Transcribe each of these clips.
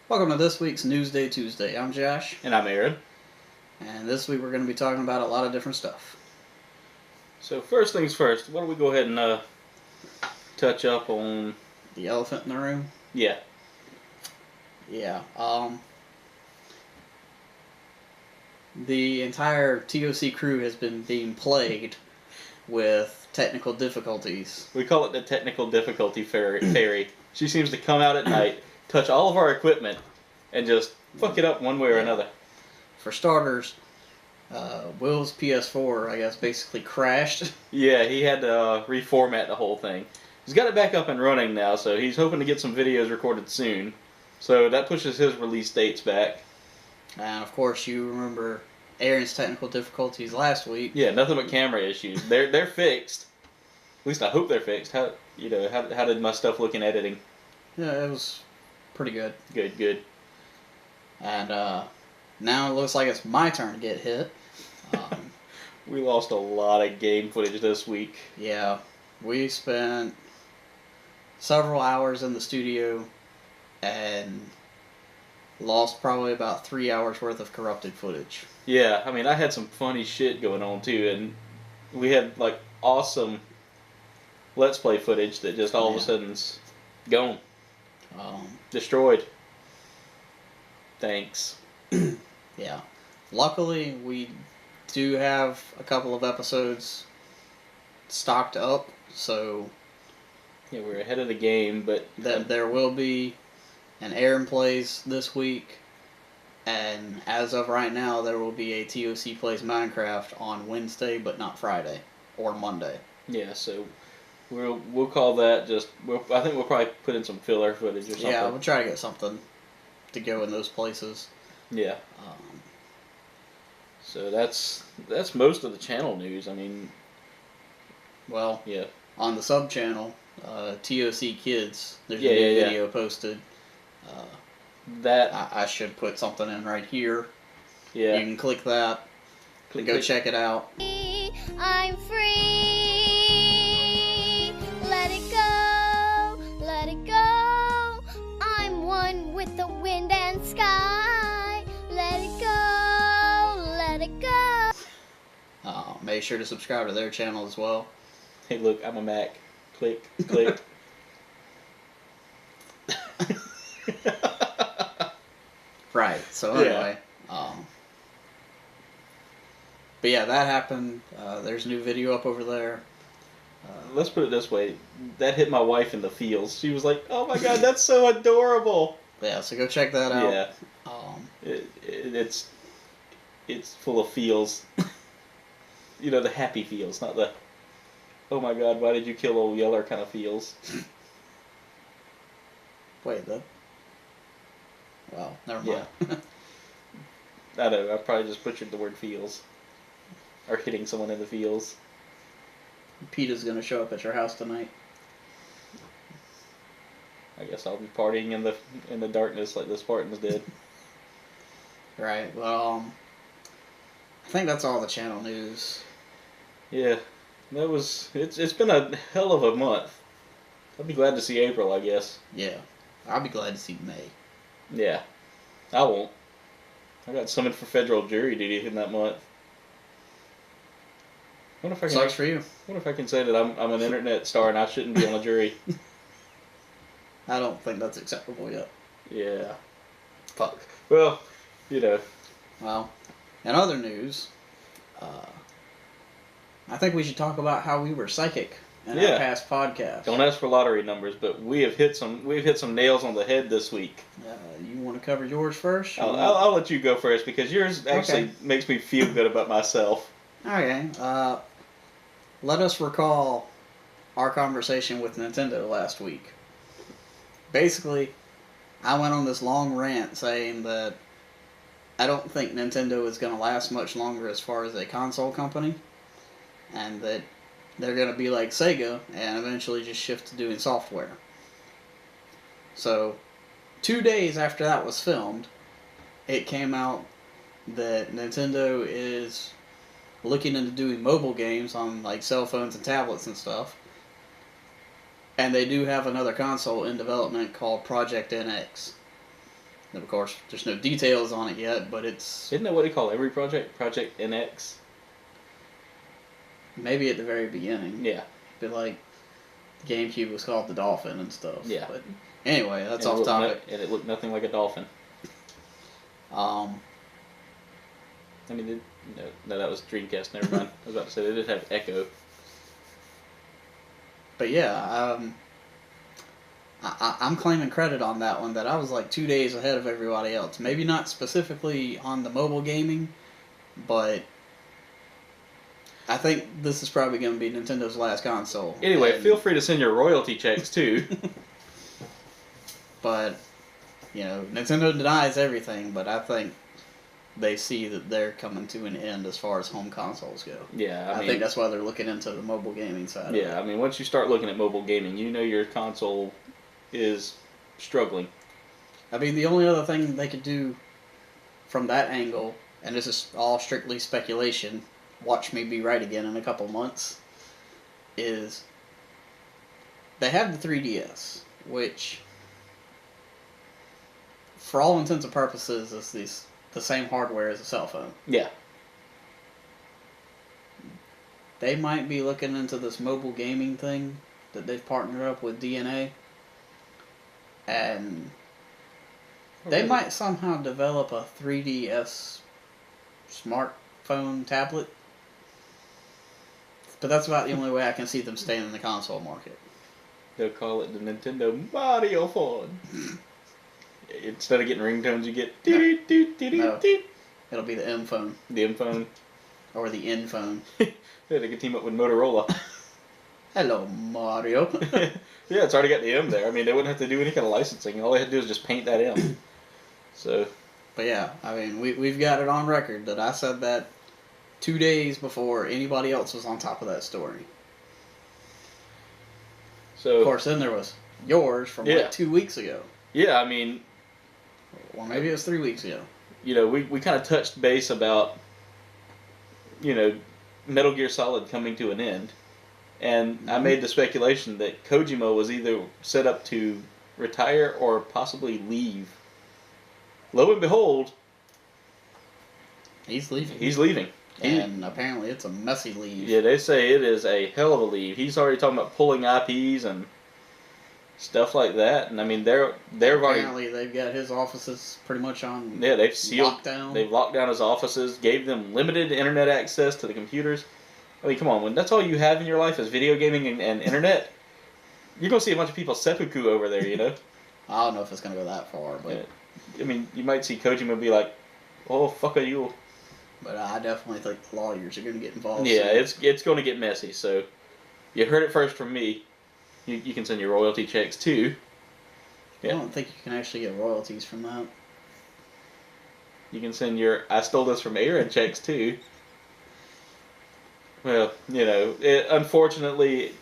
Welcome to this week's Newsday Tuesday. I'm Josh, And I'm Aaron. and this week we're going to be talking about a lot of different stuff. So first things first, why don't we go ahead and touch up on... The elephant in the room? Yeah. Yeah. The entire TOC crew has been being plagued with technical difficulties. We call it the technical difficulty fairy. She seems to come out at night, touch all of our equipment, and just fuck it up one way or another. For starters, Will's PS4, I guess, basically crashed. Yeah, he had to reformat the whole thing. He's got it back up and running now, so he's hoping to get some videos recorded soon. So that pushes his release dates back. And of course, you remember Aaron's technical difficulties last week. Yeah, nothing but camera issues. They're fixed. At least I hope they're fixed. How did my stuff look in editing? Yeah, it was pretty good. Good. And now it looks like it's my turn to get hit. We lost a lot of game footage this week. Yeah, we spent several hours in the studio and lost probably about 3 hours worth of corrupted footage. Yeah, I mean, I had some funny shit going on too, and we had like awesome Let's Play footage that just all of a sudden's gone. Destroyed. Thanks. Yeah. Luckily, we do have a couple of episodes stocked up, so Yeah, we're ahead of the game, but... there will be an Aaron Plays this week, and as of right now, there will be a TOC Plays Minecraft on Wednesday, but not Friday, or Monday. Yeah, so we'll call that just... I think we'll probably put in some filler footage or something. Yeah, we'll try to get something to go in those places. Yeah. So that's most of the channel news. I mean... Well, yeah. On the sub-channel, TOC Kids, there's Yeah, a new yeah, yeah. video posted. That... I should put something in right here. Yeah. You can click that. Go check it out. I'm free. Let it go. Let it go. I'm one with the wind and sky. Let it go. Let it go. Make sure to subscribe to their channel as well. Hey, look, I'm a Mac. Click. Right. So anyway, but yeah, that happened. There's a new video up over there. Let's put it this way. That hit my wife in the feels. She was like, "Oh my god, that's so adorable." Yeah. So go check that out. Yeah. It's full of feels. You know, the happy feels, not the, "Oh my god, why did you kill old Yeller" kind of feels. Wait, that. Well, never mind. Yeah. I know, I probably just butchered the word feels. Or hitting someone in the feels. PETA's gonna show up at your house tonight. I guess I'll be partying in the darkness like the Spartans did. Right. Well, I think that's all the channel news. Yeah, it's been a hell of a month. I'll be glad to see April, I guess. Yeah. I'll be glad to see May. Yeah, I won't. I got summoned for federal jury duty in that month. What if I can? Sucks for you. What if I can say that I'm an internet star and I shouldn't be on a jury? I don't think that's acceptable yet. Yeah. Fuck. Well, you know. Well, in other news, I think we should talk about how we were psychic in our past podcast. Don't ask for lottery numbers, but we've hit some nails on the head this week. You want to cover yours first? I'll let you go first because yours actually makes me feel good about myself. Okay. Let us recall our conversation with Nintendo last week. Basically, I went on this long rant saying that I don't think Nintendo is going to last much longer as far as a console company, and that they're going to be like Sega and eventually just shift to doing software. So, 2 days after that was filmed, it came out that Nintendo is looking into doing mobile games on like cell phones and tablets and stuff. And they do have another console in development called Project NX. And of course, there's no details on it yet, but it's... Isn't that what they call every project? Project NX? Maybe at the very beginning. Yeah. But like, the GameCube was called the Dolphin and stuff. Yeah. But anyway, that's off topic. And it looked nothing like a dolphin. I mean, no, that was Dreamcast. Never mind. I was about to say they did have Echo. But yeah, I'm claiming credit on that one. That I was like 2 days ahead of everybody else. Maybe not specifically on the mobile gaming, but I think this is probably going to be Nintendo's last console. Anyway, feel free to send your royalty checks too. But Nintendo denies everything. But I think they see that they're coming to an end as far as home consoles go. Yeah, I think that's why they're looking into the mobile gaming side. Yeah, I mean, once you start looking at mobile gaming, your console is struggling. I mean, the only other thing they could do from that angle, and this is all strictly speculation, watch me be right again in a couple months, is they have the 3DS, which, for all intents and purposes, is the same hardware as a cell phone. Yeah. They might be looking into this mobile gaming thing that they've partnered up with DNA, and they might somehow develop a 3DS smartphone tablet. But that's about the only way I can see them staying in the console market. They'll call it the Nintendo Mario phone. Instead of getting ringtones, you get... No. It'll be the M phone. The M phone. Or the N phone. Yeah, they could team up with Motorola. Hello, Mario. Yeah, it's already got the M there. I mean, they wouldn't have to do any kind of licensing. All they had to do is just paint that M. So... But yeah, I mean, we've got it on record that I said that 2 days before anybody else was on top of that story. So... Of course, then there was yours from like 2 weeks ago. Yeah, I mean... Or maybe it was 3 weeks ago. We kind of touched base about, Metal Gear Solid coming to an end. And I made the speculation that Kojima was either set up to retire or possibly leave. Lo and behold... He's leaving. He's leaving. And apparently it's a messy leave. Yeah, they say it is a hell of a leave. He's already talking about pulling IPs and stuff like that. And I mean, apparently they've got his offices pretty much on they've sealed lockdown. They've locked down his offices, gave them limited internet access to the computers. I mean, come on, when that's all you have in your life is video gaming and internet, you're gonna see a bunch of people seppuku over there, I don't know if it's gonna go that far, but yeah. I mean, you might see Kojima be like, "Oh, fuck you." But I definitely think the lawyers are gonna get involved. Yeah, it's gonna get messy. So, you heard it first from me. You can send your royalty checks too. I don't think you can actually get royalties from that. You can send your "I stole this from Aaron" checks too. Well, unfortunately,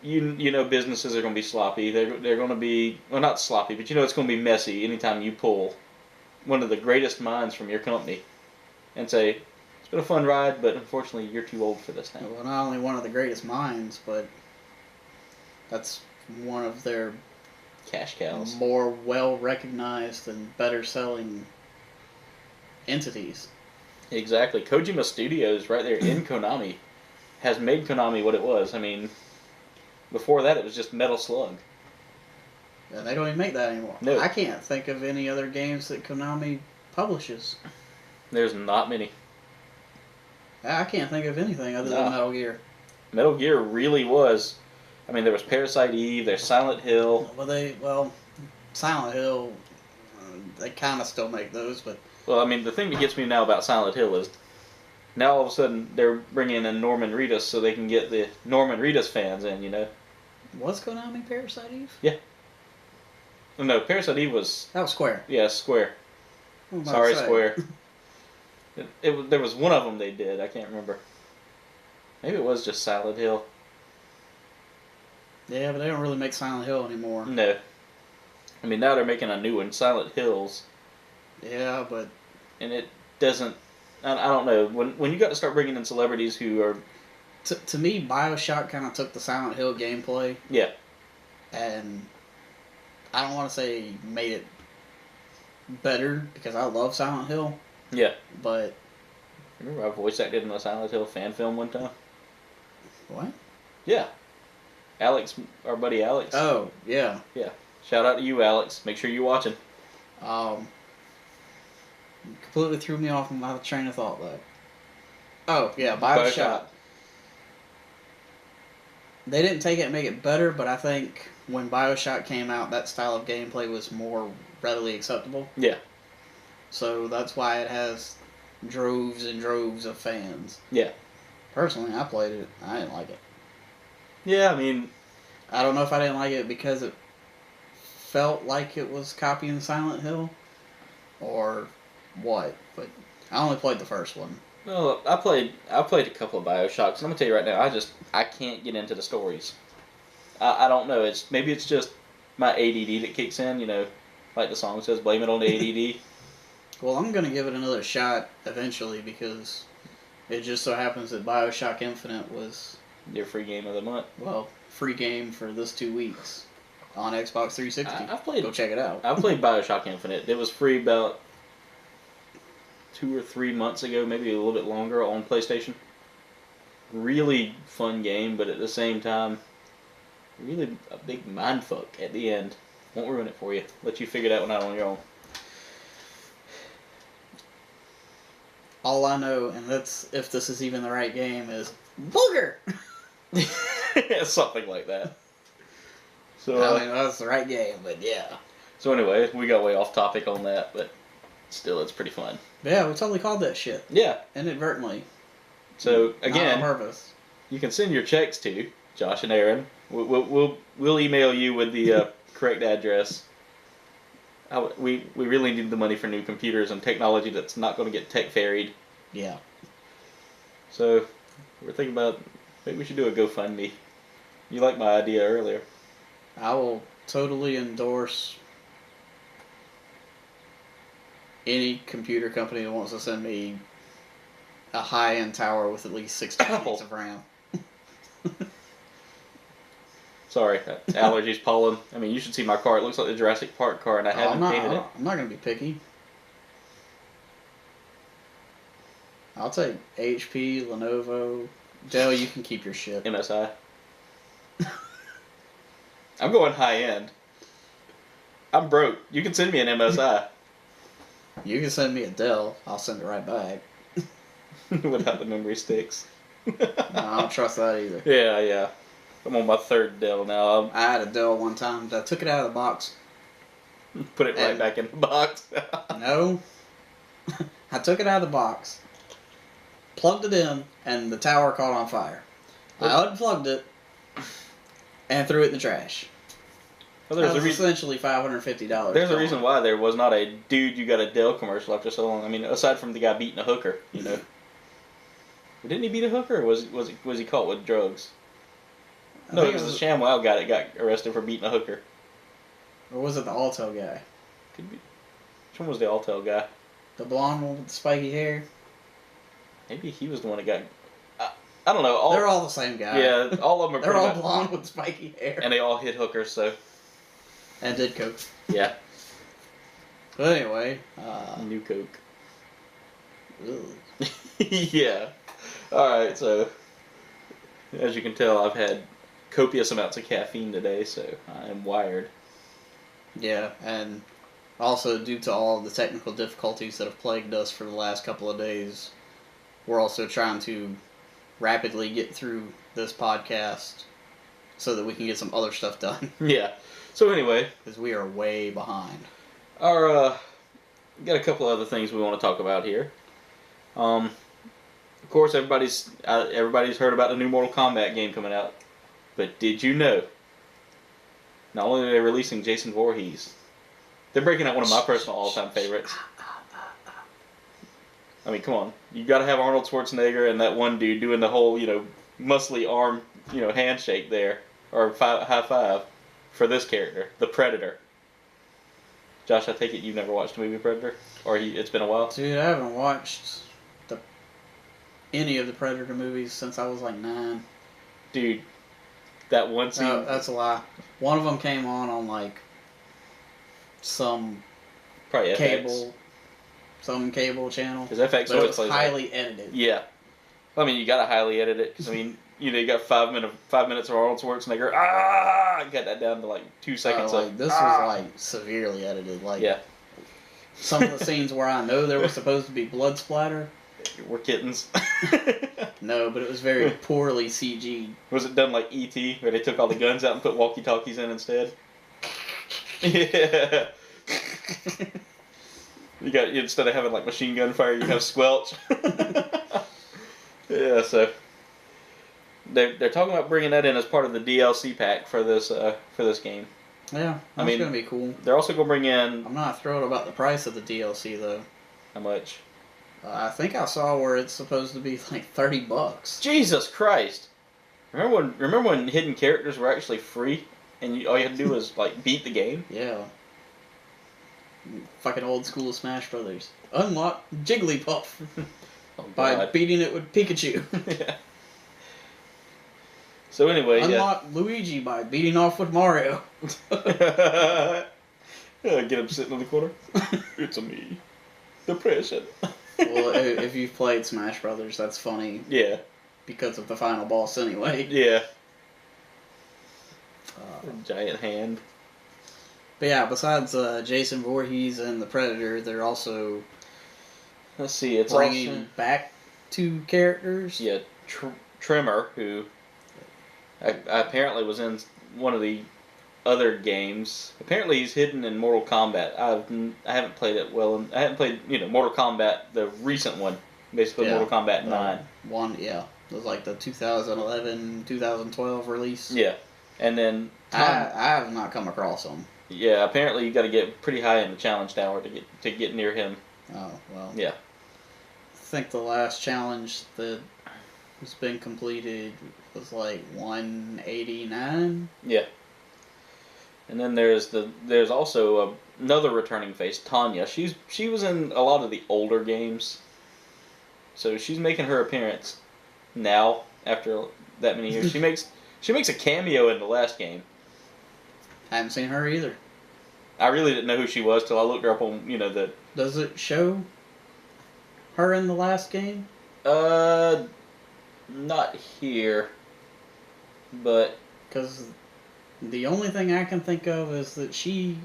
businesses are going to be sloppy. They're going to be, well, not sloppy, but it's going to be messy anytime you pull one of the greatest minds from your company and say, it's been a fun ride, but unfortunately you're too old for this now. Well, not only one of the greatest minds, but that's one of their cash cows, more well-recognized and better-selling entities. Exactly. Kojima Studios, right there in Konami, has made Konami what it was. I mean, before that it was just Metal Slug. And they don't even make that anymore. No. I can't think of any other games that Konami publishes. There's not many. I can't think of anything other than Metal Gear. Metal Gear really was. I mean, there was Parasite Eve, there's Silent Hill. Well, Silent Hill, they kind of still make those, but... Well, I mean, the thing that gets me now about Silent Hill is now all of a sudden they're bringing in Norman Reedus so they can get the Norman Reedus fans in, Was Konami Parasite Eve? Yeah. No, Parasite Eve was... That was Square. Yeah, Square. Sorry, Square. There was one of them they did. I can't remember. Maybe it was just Silent Hill. Yeah, but they don't really make Silent Hill anymore. No. I mean, now they're making a new one, Silent Hills. Yeah, but... And it doesn't... I don't know. When you got to start bringing in celebrities who are... To me, BioShock kind of took the Silent Hill gameplay. Yeah. And I don't want to say made it better because I love Silent Hill, Yeah. but Remember I voice acted in a Silent Hill fan film one time? what? Yeah. Alex, our buddy Alex. Oh, yeah. Yeah. Shout out to you, Alex. Make sure you're watching. Completely threw me off my train of thought, though. Oh, yeah, Bioshock. They didn't take it and make it better, but I think when Bioshock came out, that style of gameplay was more readily acceptable. Yeah. So that's why it has droves and droves of fans. Yeah. Personally, I played it. I didn't like it. Yeah, I mean... I don't know if I didn't like it because it felt like it was copying Silent Hill or what, but I only played the first one. Well, I played a couple of Bioshocks, and I'm gonna tell you right now, I can't get into the stories. I don't know. Maybe it's just my ADD that kicks in. You know, like the song says, blame it on the ADD. Well, I'm gonna give it another shot eventually because it just so happens that Bioshock Infinite was Your free game of the month. well free game for this 2 weeks on Xbox 360. I've played. Go check it out. I played Bioshock Infinite. It was free about 2 or 3 months ago, maybe a little bit longer on PlayStation. Really fun game, but at the same time, really a big mindfuck at the end. Won't ruin it for you. Let you figure that one out on your own. All I know, and that's if this is even the right game, is booger. Something like that. So I mean, that's the right game, but yeah. So anyway, we got way off topic on that, but still, it's pretty fun. Yeah, we totally called that shit Yeah. inadvertently. So Not again, on purpose. you can send your checks to Josh and Aaron. We'll email you with the correct address. We really need the money for new computers and technology that's not going to get tech ferried. Yeah. So we're thinking about maybe we should do a GoFundMe. You liked my idea earlier. I will totally endorse any computer company that wants to send me a high-end tower with at least 60 gigs of RAM. Sorry, allergies, pollen. I mean, you should see my car. It looks like the Jurassic Park car, and I haven't painted it. I'm not going to be picky. I'll take HP, Lenovo. Dell, you can keep your shit. MSI. I'm going high end. I'm broke. You can send me an MSI. You can send me a Dell. I'll send it right back. Without the memory sticks. No, I don't trust that either. Yeah. I'm on my third Dell now. I had a Dell one time. I took it out of the box. Put it right back in the box. No. I took it out of the box, plugged it in, and the tower caught on fire. I unplugged it and threw it in the trash. Well, That was essentially $550. There's a reason why there was not a dude you got a Dell commercial after so long. I mean, aside from the guy beating a hooker, you know. Didn't he beat a hooker, or was he caught with drugs? No, it was the ShamWow guy that got arrested for beating a hooker. Or was it the Alto guy? Could be. Which one was the Altel guy? The blonde one with the spiky hair? Maybe he was the one that got... I don't know. They're all the same guy. Yeah, all of them are They're pretty all much... blonde with spiky hair. And they all hit hookers, so... And did coke. Yeah. But anyway, New Coke. ugh. Yeah. Alright, so... As you can tell, I've had copious amounts of caffeine today, so I am wired. Yeah, and also due to all the technical difficulties that have plagued us for the last couple of days, we're also trying to rapidly get through this podcast so that we can get some other stuff done. Yeah. So anyway, Because we are way behind. We got a couple other things we want to talk about here. Of course, everybody's heard about the new Mortal Kombat game coming out, but did you know? Not only are they releasing Jason Voorhees, they're breaking out one of my personal all-time favorites. I mean, come on, you got to have Arnold Schwarzenegger and that one dude doing the whole, muscly arm, handshake there, or high five for this character, the Predator. Josh, I take it you've never watched the movie Predator, or it's been a while. Dude, I haven't watched any of the Predator movies since I was like 9. Dude, that one scene. No, that's a lie. One of them came on like some Probably FX. cable channel. Because FX But it always was plays highly edited. Yeah. I mean, you gotta highly edit it, because, I mean, you got 5 minutes of Arnold Schwarzenegger, got that down to, like, 2 seconds of, This was, like, severely edited. Like, yeah. some of the scenes where I know there was supposed to be blood splatter. We're kittens. No, but it was very poorly CG'd. Was it done like E.T., where they took all the guns out and put walkie-talkies in instead? Yeah. Instead of having like machine gun fire, you have squelch. Yeah, so they're talking about bringing that in as part of the DLC pack for this game. Yeah, that's gonna be cool. They're also gonna bring in. I'm not thrilled about the price of the DLC though. How much? I think I saw where it's supposed to be like $30. Jesus Christ! Remember when hidden characters were actually free, and all you had to do was like beat the game? Yeah. Fucking old school Smash Brothers. Unlock Jigglypuff by beating it with Pikachu. Yeah. So anyway, Unlock Luigi by beating off with Mario. Get him sitting in the corner. It's a me. Depression. Well, if you've played Smash Brothers, that's funny. Yeah. Because of the final boss anyway. Yeah. Giant hand. But yeah, besides Jason Voorhees and the Predator, they're also Let's see, it's bringing also, back 2 characters. Yeah, Trimmer, who apparently was in one of the other games. Apparently he's hidden in Mortal Kombat. I haven't played it well, and I haven't played Mortal Kombat, the recent one, basically Mortal Kombat 9. It was like the 2011, 2012 release. Yeah, and then I have not come across him. Yeah, apparently you got to get pretty high in the challenge tower to get near him. Oh well. Yeah. I think the last challenge that has been completed was like 189. Yeah. And then there's also another returning face, Tanya. She was in a lot of the older games, so she's making her appearance now after that many years. She makes a cameo in the last game. I haven't seen her either. I really didn't know who she was till I looked her up on the. Does it show her in the last game? Not here, but because the only thing I can think of is that she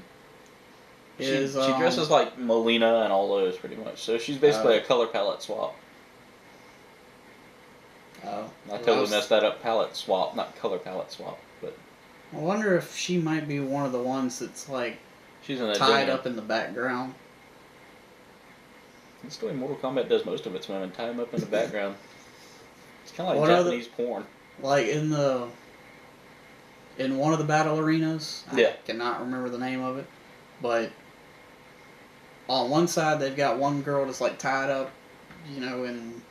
dresses like Melina and all those pretty much. So she's basically a color palette swap. Oh, I totally messed that up. Palette swap, not color palette swap, but. I wonder if she might be one of the ones that's like she's in tied up in the background. That's the way Mortal Kombat does most of its women. Tie them up in the background. It's kind of like Japanese porn. Like in one of the battle arenas. Yeah. I cannot remember the name of it, but on one side they've got one girl that's like tied up, in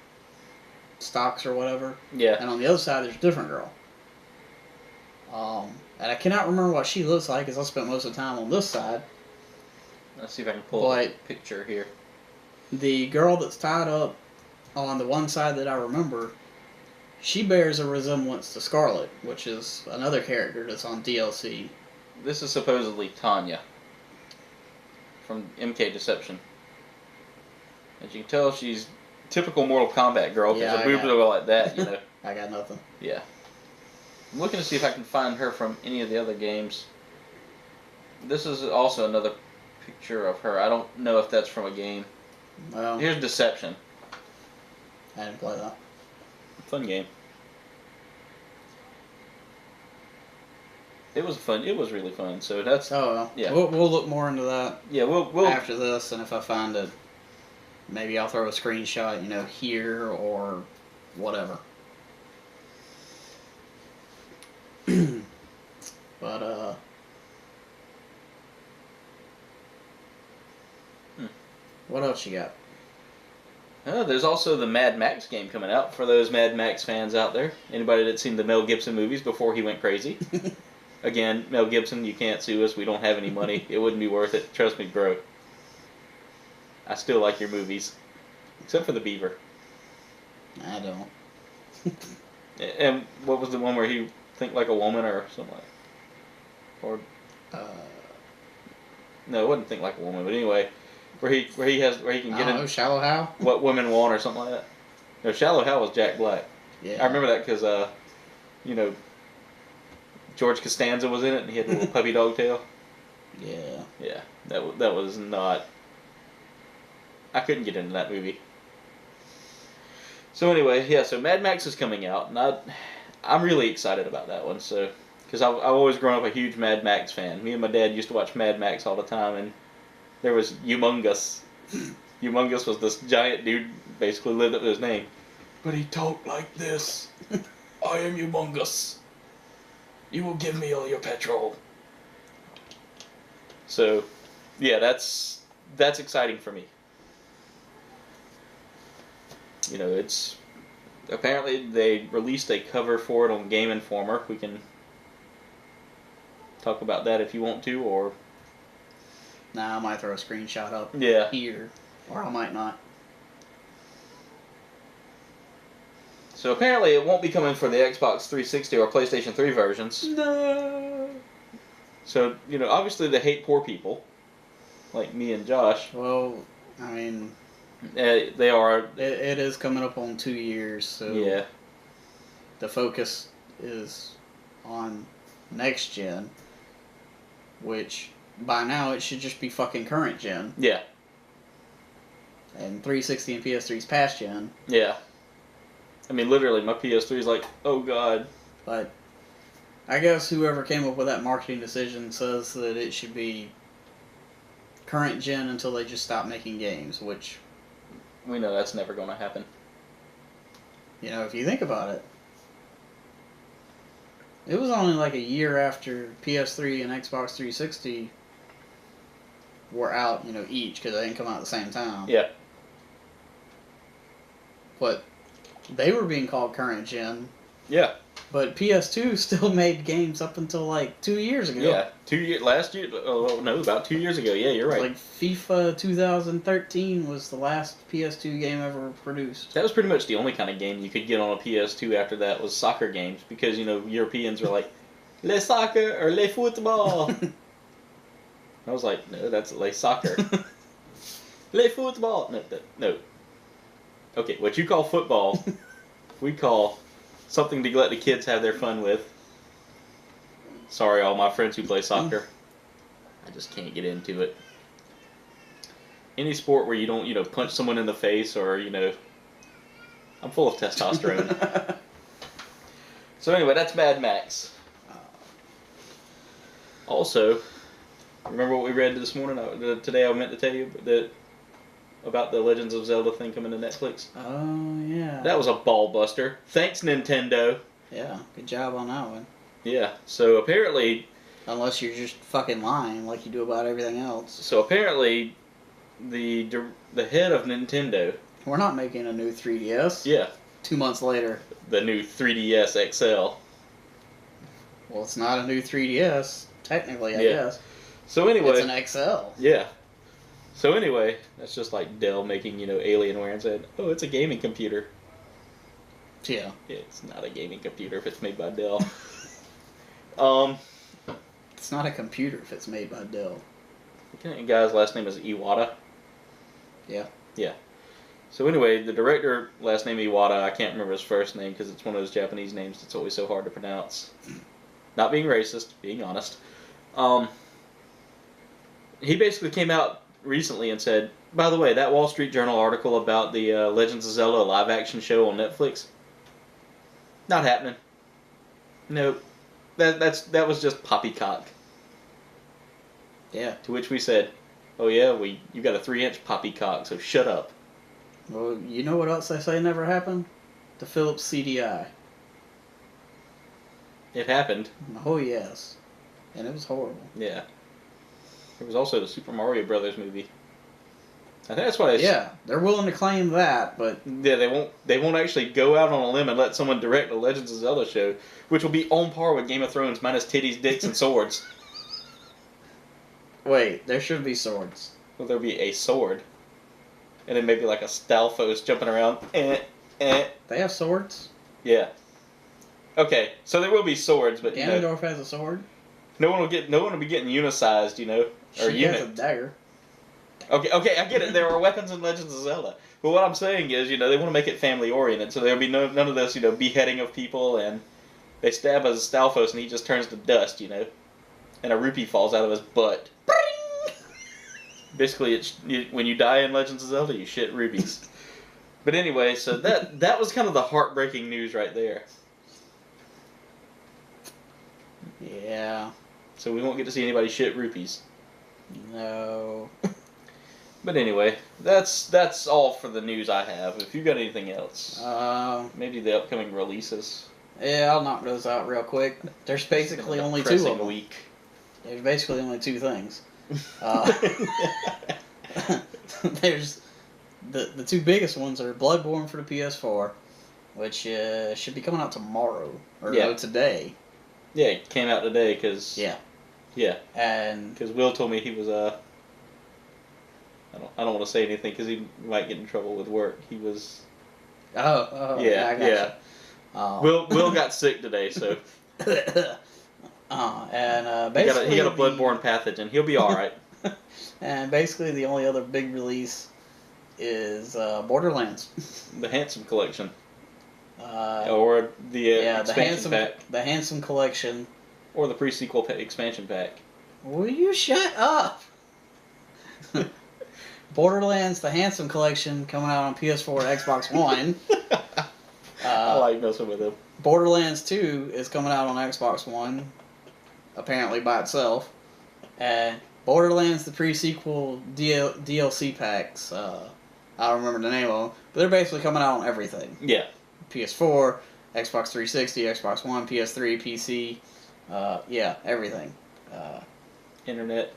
stocks or whatever. Yeah. And on the other side there's a different girl. And I cannot remember what she looks like because I spent most of the time on this side. Let's see if I can pull a picture here. The girl that's tied up on the one side that I remember, she bears a resemblance to Scarlet, which is another character that's on DLC. This is supposedly Tanya from MK Deception. As you can tell, she's typical Mortal Kombat girl because her boobs are like that, I got nothing. Yeah. I'm looking to see if I can find her from any of the other games. This is also another picture of her. I don't know if that's from a game. Well, here's Deception. I didn't play that. Fun game. It was fun. It was really fun. So that's. Oh well. Yeah. We'll look more into that. Yeah, we'll after this, and if I find it, maybe I'll throw a screenshot, here or whatever. But what else you got? There's also the Mad Max game coming out for those Mad Max fans out there. Anybody that's seen the Mel Gibson movies before he went crazy. Again, Mel Gibson, you can't sue us. We don't have any money. It wouldn't be worth it. Trust me, bro. I still like your movies. Except for the Beaver. I don't. And what was the one where he think like a woman or something like that? Or No, it wasn't Think Like a Woman, but anyway, where he can I get don't know, in Shallow Hal? what women want or something like that. No, Shallow Hal was Jack Black. Yeah. I remember that because you know, George Costanza was in it and he had the little puppy dog tail. Yeah. Yeah, that was not. I couldn't get into that movie. So anyway, yeah. So Mad Max is coming out, and I'm really excited about that one. So because I've always grown up a huge Mad Max fan. Me and my dad used to watch Mad Max all the time, and there was Humongous. Humongous was this giant dude, basically lived up to his name, but he talked like this. I am Humongous. You will give me all your petrol. So, yeah, that's exciting for me. You know, it's apparently they released a cover for it on Game Informer. We can talk about that if you want to, or Nah, I might throw a screenshot up here, or I might not. So apparently it won't be coming for the Xbox 360 or PlayStation 3 versions. No. So, you know, obviously they hate poor people, like me and Josh. Well, I mean, They are. it is coming up on 2 years, so Yeah. the focus is on next gen, which by now it should just be fucking current gen. Yeah. And 360 and PS3's past gen. Yeah. I mean, literally, my PS3 is like, oh god. But I guess whoever came up with that marketing decision says that it should be current gen until they just stop making games, which, We know that's never going to happen. you know, if you think about it, it was only like a year after PS3 and Xbox 360 were out, you know, each, because they didn't come out at the same time. Yeah. But they were being called current gen. Yeah. But PS2 still made games up until like 2 years ago. Yeah. Last year, oh no, about 2 years ago. Yeah, you're right. Like FIFA 2013 was the last PS2 game ever produced. That was pretty much the only kind of game you could get on a PS2 after that was soccer games, because, you know, Europeans were like, le soccer or le football. I was like, no, that's le soccer. Le football. No. Okay, what you call football, we call something to let the kids have their fun with. Sorry, all my friends who play soccer. I just can't get into it. Any sport where you don't, you know, punch someone in the face or, you know, I'm full of testosterone. So anyway, that's Mad Max. Also, remember what we read this morning? Today I meant to tell you about the Legends of Zelda thing coming to Netflix. Oh, yeah. That was a ball buster. Thanks, Nintendo. Yeah, good job on that one. Yeah, so apparently... Unless you're just fucking lying like you do about everything else. So apparently, the head of Nintendo... We're not making a new 3DS. Yeah. 2 months later. The new 3DS XL. Well, it's not a new 3DS, technically, I guess. So anyway... It's an XL. Yeah. So anyway, that's just like Dell making, you know, Alienware and said, oh, it's a gaming computer. Yeah. It's not a gaming computer if it's made by Dell. It's not a computer if it's made by Dell. The guy's last name is Iwata. Yeah. Yeah. So anyway, the director, last name Iwata, I can't remember his first name because it's one of those Japanese names that's always so hard to pronounce. Not being racist, being honest. He basically came out recently and said, by the way, that Wall Street Journal article about the Legends of Zelda live-action show on Netflix, not happening. Nope. That was just poppycock. Yeah. To which we said, oh yeah, you got a 3-inch poppycock, so shut up. Well, you know what else they say never happened? The Philips CDI. It happened. Oh, yes. And it was horrible. Yeah. There was also the Super Mario Brothers movie. I think that's what I... Yeah, they're willing to claim that, but... Yeah, they won't actually go out on a limb and let someone direct the Legends of Zelda show, which will be on par with Game of Thrones minus titties, dicks, and swords. Wait, there should be swords. Well, there'll be a sword. And then maybe like a Stalfos jumping around. They have swords? Yeah. Okay, so there will be swords, but... Ganondorf has a sword? No one will be getting unicized, you know, or She has a unit. dagger. Okay, I get it. There are weapons in Legends of Zelda, but what I'm saying is, you know, they want to make it family oriented, so there'll be none of this, you know, beheading of people, and they stab a Stalfos and he just turns to dust, you know, and a rupee falls out of his butt. Basically, when you die in Legends of Zelda, you shit rubies. But anyway, so that was kind of the heartbreaking news right there. Yeah. So we won't get to see anybody shit rupees. No. But anyway, that's all for the news I have. If you got anything else, maybe the upcoming releases. Yeah, I'll knock those out real quick. There's basically only two of them. Week. There's basically only two things. There's the two biggest ones are Bloodborne for the PS4, which should be coming out tomorrow or no, today. Yeah, it came out today because and because Will told me he was I don't want to say anything because he might get in trouble with work. He was I gotcha. Will got sick today, so and basically he got a bloodborne pathogen. He'll be all right. And basically the only other big release is Borderlands. The Handsome Collection. Or the expansion pack. The Handsome Collection. Or the pre-sequel expansion pack. Will you shut up? Borderlands, the Handsome Collection, coming out on PS4 and Xbox One. I like messing with him. Borderlands 2 is coming out on Xbox One, apparently by itself. And Borderlands, the pre-sequel DLC packs, I don't remember the name of them, but they're basically coming out on everything. Yeah. PS4, Xbox 360, Xbox One, PS3, PC, everything. Internet.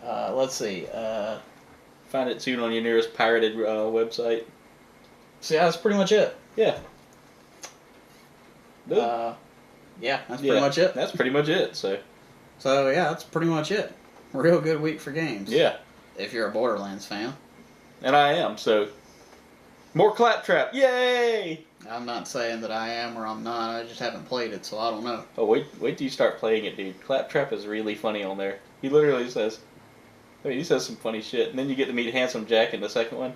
Let's see. Find it soon on your nearest pirated website. So that's pretty much it. Yeah. That's pretty much it. That's pretty much it. So yeah, that's pretty much it. Real good week for games. Yeah. If you're a Borderlands fan. And I am, so more Claptrap. Yay! I'm not saying that I am or I'm not. I just haven't played it, so I don't know. Oh, wait till you start playing it, dude. Claptrap is really funny on there. He literally says, he says some funny shit, and then you get to meet Handsome Jack in the second one.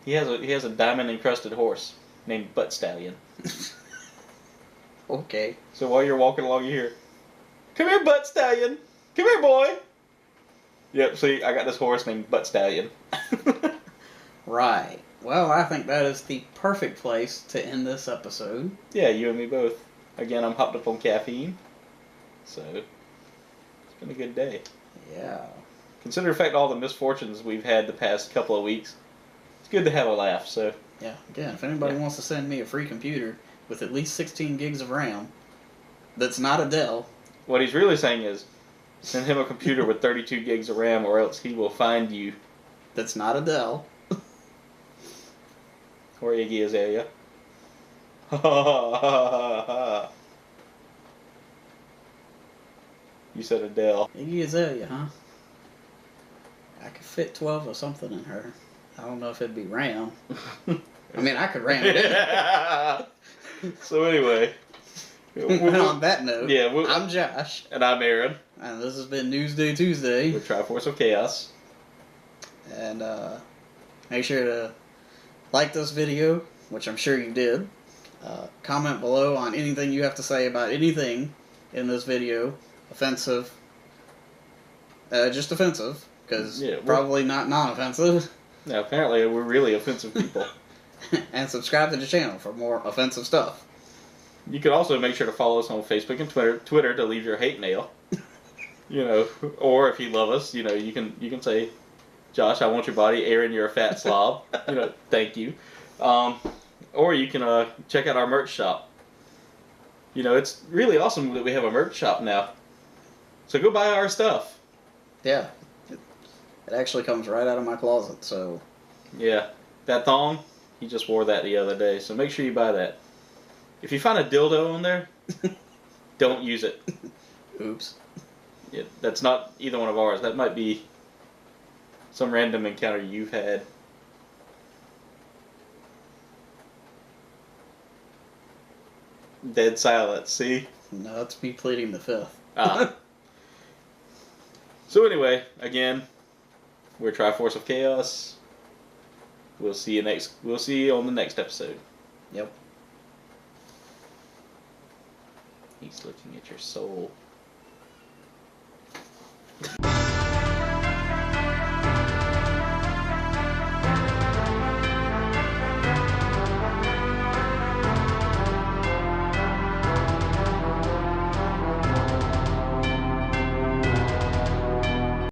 He has a diamond encrusted horse named Butt Stallion. Okay. So while you're walking along, you hear, "Come here, Butt Stallion. Come here, boy." Yep. See, I got this horse named Butt Stallion. Right. Well, I think that is the perfect place to end this episode. Yeah, you and me both. Again, I'm hopped up on caffeine, so it's been a good day. Yeah. Consider the fact all the misfortunes we've had the past couple of weeks. It's good to have a laugh, so. Yeah, again, if anybody wants to send me a free computer with at least 16 gigs of RAM that's not a Dell. What he's really saying is, send him a computer with 32 gigs of RAM or else he will find you. That's not a Dell. Or Iggy Azalea. Ha ha ha ha. You said Adele. Iggy Azalea, huh? I could fit 12 or something in her. I don't know if it'd be RAM. I mean, I could RAM it in. So anyway. And on that note, I'm I'm Josh. And I'm Aaron. And this has been Newsday Tuesday. With Triforce of Chaos. And make sure to like this video, which I'm sure you did. Comment below on anything you have to say about anything in this video. Offensive. Just offensive. Because probably not non-offensive. Yeah, apparently we're really offensive people. And subscribe to the channel for more offensive stuff. You can also make sure to follow us on Facebook and Twitter to leave your hate mail. You know, or if you love us, you know, you can say, "Josh, I want your body." "Aaron, you're a fat slob." You know, thank you. Or you can check out our merch shop. You know, it's really awesome that we have a merch shop now. So go buy our stuff. Yeah. It actually comes right out of my closet, so. Yeah. That thong, he just wore that the other day, so make sure you buy that. If you find a dildo on there, don't use it. Oops. Yeah, that's not either one of ours. That might be some random encounter you've had. Dead silence, see? No, that's me pleading the fifth. Ah. So anyway, again, we're Triforce of Chaos. We'll see you next. We'll see you on the next episode. Yep. He's looking at your soul.